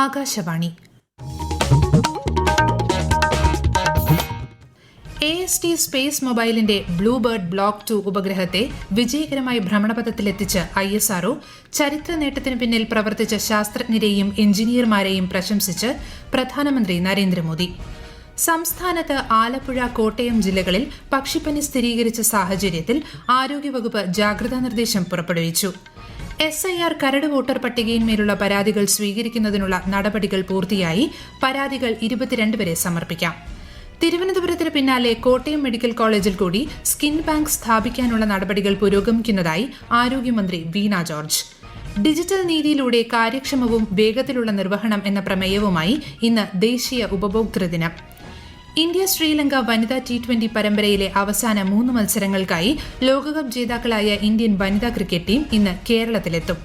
Akashvani. AST space മൊബൈലിന്റെ bluebird block 2 ഉപഗ്രഹത്തെ വിജയകരമായി ഭ്രമണപഥത്തിലെത്തിച്ച് ISRO ചരിത്ര നേട്ടത്തിന് പിന്നിൽ പ്രവർത്തിച്ച ശാസ്ത്രജ്ഞരെയും എഞ്ചിനീയർമാരെയും പ്രശംസിച്ച് പ്രധാനമന്ത്രി നരേന്ദ്രമോദി. സംസ്ഥാനത്ത് ആലപ്പുഴ, കോട്ടയം ജില്ലകളിൽ പക്ഷിപ്പനി സ്ഥിരീകരിച്ച സാഹചര്യത്തിൽ ആരോഗ്യവകുപ്പ് ജാഗ്രതാ നിർദ്ദേശം പുറപ്പെടുവിച്ചു. SIR കരട് വോട്ടർ പട്ടികയിന്മേലുള്ള പരാതികൾ സ്വീകരിക്കുന്നതിനുള്ള നടപടികൾ പൂർത്തിയായി. പരാതികൾ 22 വരെ സമർപ്പിക്കാം. തിരുവനന്തപുരത്തിന് പിന്നാലെ കോട്ടയം മെഡിക്കൽ കോളേജിൽ കൂടി സ്കിൻ ബാങ്ക് സ്ഥാപിക്കാനുള്ള നടപടികൾ പുരോഗമിക്കുന്നതായി ആരോഗ്യമന്ത്രി വീണ ജോർജ്. ഡിജിറ്റൽ നീതിയിലൂടെ കാര്യക്ഷമവും വേഗത്തിലുള്ള നിർവഹണം എന്ന പ്രമേയവുമായി ഇന്ന് ദേശീയ ഉപഭോക്തൃ ദിനം. ഇന്ത്യ ശ്രീലങ്ക വനിതാ T20 പരമ്പരയിലെ അവസാന 3 മത്സരങ്ങൾക്കായി ലോകകപ്പ് ജേതാക്കളായ ഇന്ത്യൻ വനിതാ ക്രിക്കറ്റ് ടീം ഇന്ന് കേരളത്തിലെത്തും.